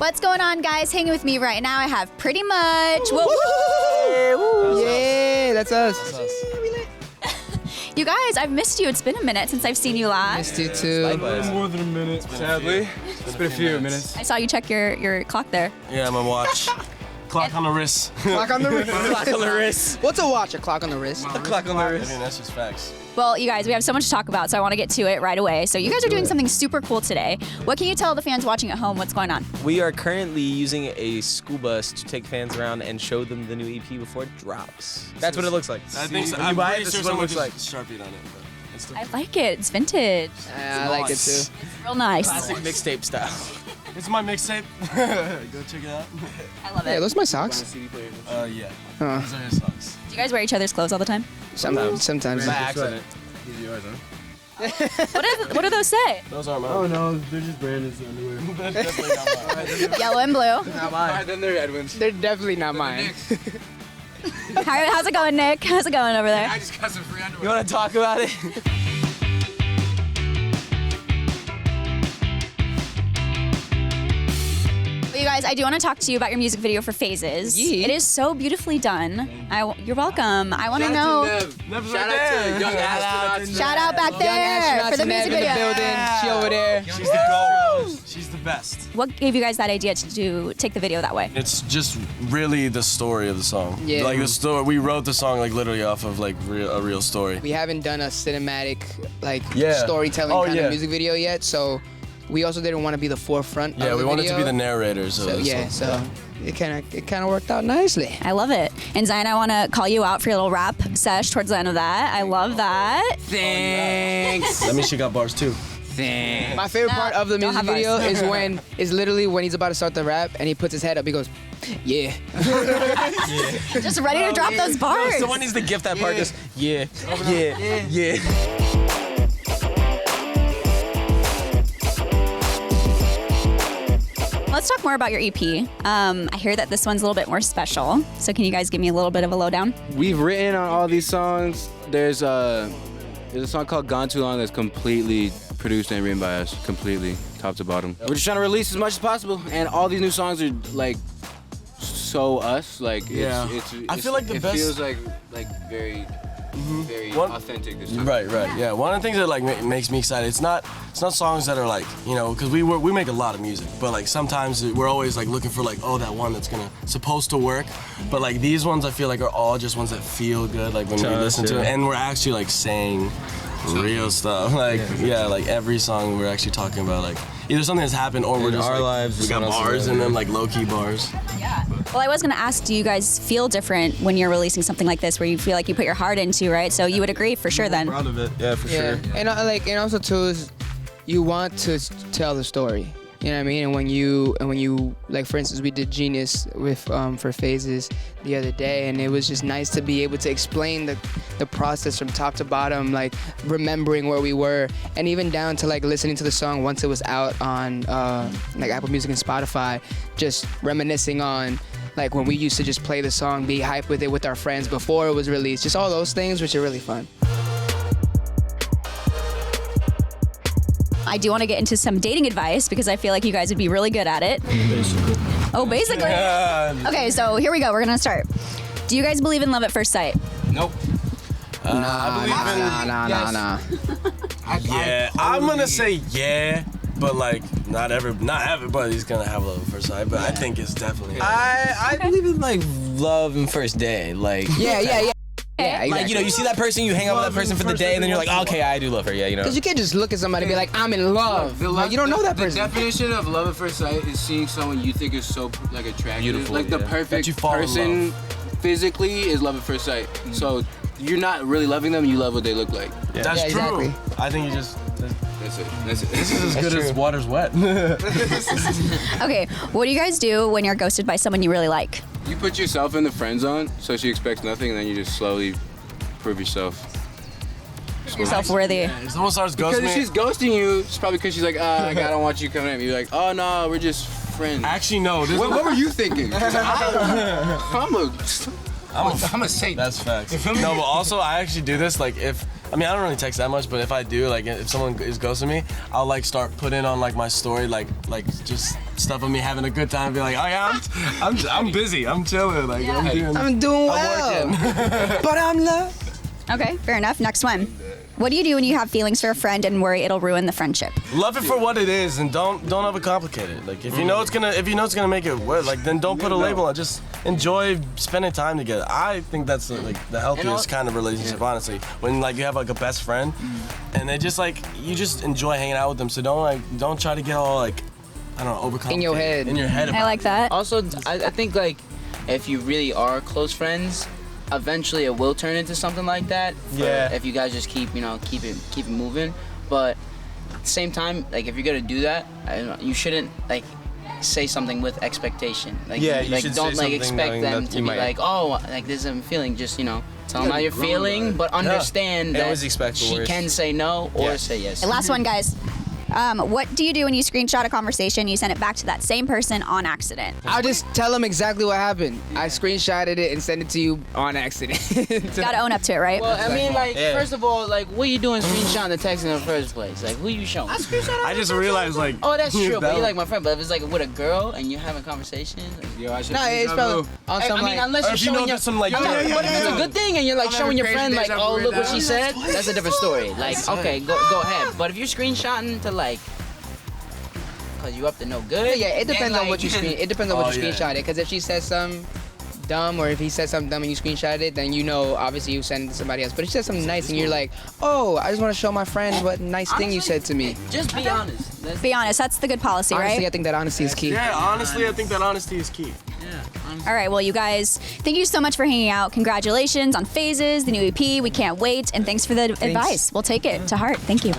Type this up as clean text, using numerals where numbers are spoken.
What's going on, guys? Hanging with me right now, I have Pretty Much. Whoa. Yeah, that's us. You guys, I've missed you. It's been a minute since I've seen you last. Missed you too. More than a minute, sadly. It's been a few minutes. I saw you check your clock there. Yeah, my watch. Clock on the wrist. Clock on the wrist. Clock on the wrist. What's a watch? A clock on the wrist. A clock on the wrist. I mean, that's just facts. Well, you guys, we have so much to talk about, so I want to get to it right away. So you guys are doing something super cool today. What can you tell the fans watching at home what's going on? We are currently using a school bus to take fans around and show them the new EP before it drops. That's what it looks like. I think so. When you buy it, this is what it looks like. Sharpie on it. I like it. It's vintage. I like it too. It's real nice. Classic mixtape style. It's my mixtape. Go check it out. I love Hey, it. those are my socks. Yeah. Those are your socks. Do you guys wear each other's clothes all the time? Sometimes. By accident. These are yours, huh? What do those say? Those aren't mine. Oh no, they're just Brandon's underwear. That's definitely not mine. Yellow and blue. Not mine. Then they're Edwin's. They're definitely not mine. How's it going, Nick? How's it going over there? I just got some free underwear. You want to talk about it? You guys, I do want to talk to you about your music video for Phases. Yeah. It is so beautifully done. You're welcome. I want to know. Shout out to young astronaut. Shout out back there for the music in the video. building. She over there. She's the goat. She's the best. What gave you guys that idea to take the video that way? It's just really the story of the song. Yeah. Like the story, we wrote the song like literally off of like a real story. We haven't done a cinematic Yeah. storytelling Oh, kind yeah. of music video yet, so we also didn't want to be the forefront Yeah, of we the wanted video. to be the narrators of So the yeah, song. so it kind of worked out nicely. I love it. And Zion, I want to call you out for your little rap sesh towards the end of that. I love that. Thanks. That means she got bars too. My favorite No, part of the don't music have video bars. is literally when he's about to start the rap and he puts his head up. He goes, "Yeah." Just ready to drop those bars. Someone needs to gift that part. Just yeah. Let's talk more about your EP. I hear that this one's a little bit more special. So can you guys give me a little bit of a lowdown? We've written on all these songs. There's a song called Gone Too Long that's completely produced and written by us, completely, top to bottom. We're just trying to release as much as possible, and all these new songs are like so us. Like Yeah. I feel like it the best- feels like very authentic this time. Right. Yeah. One of the things that like makes me excited. It's not songs that are like, you know, because we make a lot of music, but like sometimes we're always like looking for like, oh, that one that's supposed to work. But like these ones, I feel like are all just ones that feel good. Like when we listen to it, and we're actually like saying real stuff. Like like every song we're actually talking about like either something that's happened or we're just our like, lives, we got someone else's bars in life. them, like low key bars. Yeah. Well, I was going to ask, do you guys feel different when you're releasing something like this where you feel like you put your heart into, right? So you would agree for sure then. Proud of it. Yeah, for Yeah, sure. and and also too is you want to tell the story. You know what I mean? And when you like, for instance, we did Genius with for Phases the other day, and it was just nice to be able to explain the process from top to bottom, like remembering where we were, and even down to like listening to the song once it was out on like Apple Music and Spotify, just reminiscing on like when we used to just play the song, be hyped with it with our friends before it was released, just all those things, which are really fun. I do want to get into some dating advice because I feel like you guys would be really good at it. Oh, basically. Okay, so here we go. We're going to start. Do you guys believe in love at first sight? Nope. Nah. Yeah, I'm gonna say yeah, but like not everybody's gonna have love at first sight, but I think it's definitely. I believe in like love and first day. Like Yeah, like exactly. you know, you see that person, you hang out with that person for the day, and then you're like, okay, I do love her. Yeah, you know. Because you can't just look at somebody and be like, I'm in love. Like, you don't know that person. The definition of love at first sight is seeing someone you think is so like attractive, Beautiful, like the yeah. That perfect you fall in person. Physically is love at first sight. So you're not really loving them; you love what they look like. That's Yeah, true. exactly. I think you just. That's it. That's it. This is as good as water's wet. Okay, what do you guys do when you're ghosted by someone you really like? You put yourself in the friend zone, so she expects nothing, and then you just slowly prove yourself. You're self-worthy. If someone starts Because ghosting if me, she's ghosting you, it's probably because she's like, like, I don't want you coming at me. You're like, oh no, we're just friends. actually no. What were you thinking? I'm a I'm a saint. That's facts. No, but also I actually do this like I don't really text that much, but if I do, like if someone is ghosting me, I'll like start putting on like my story, like just stuff of me having a good time, be like, oh yeah, I'm busy, I'm chilling, like I'm doing well, but I'm love. Okay, fair enough. Next one. What do you do when you have feelings for a friend and worry it'll ruin the friendship? Love it for what it is, and don't overcomplicate it. Like if you know it's gonna make it work, like then don't put a label on. Just enjoy spending time together. I think that's like the healthiest kind of relationship, honestly. When like you have like a best friend, and they just like you just enjoy hanging out with them. So don't try to get all like I don't know overcomplicated In your head. In your head. I like that. Also, I think like if you really are close friends, eventually it will turn into something like that. If you guys just keep it moving. But at the same time, like if you're gonna do that, you shouldn't like say something with expectation. Like you like should don't say like something expect knowing them that to you be might- like, oh, like this is I'm feeling. Just tell them how you're feeling, but understand And that always expect the she worst. can say no or say yes. Last one, guys. What do you do when you screenshot a conversation, you send it back to that same person on accident? I'll just tell them exactly what happened. I screenshotted it and sent it to you on accident. Gotta own up to it, right? Well, I mean, like, Yeah. first of all, like, what are you doing screenshotting the text in the first place? Like, who you showing? I just realized like. Oh, that's true, but that you're like my friend. But if it's like with a girl and you're having a conversation, like, Yo, I should No, it's probably on some I mean, like. unless you're if you know showing your there's some like. but if it's a good thing and you're like I'm showing your having friend crazy like, days oh, after look what that. she said, that's a different story. Like, okay, go ahead. But if you're screenshotting to like, cause you up to no good. Yeah, it depends then, on what you like, screen. It depends on what you yeah. screenshotted. Because if she says something dumb, or if he said something dumb and you screenshotted it, then you know obviously you sent it to somebody else. But if she said something nice and you're like, oh, I just want to show my friend what nice thing you said to me. Just be honest. Be honest, that's the good policy, Honestly, I right? think that honesty is key. Yeah, honestly, I think that honesty is key. All right, well, you guys, thank you so much for hanging out. Congratulations on Phases, the new EP. We can't wait. And thanks for the advice. We'll take it to heart. Thank you.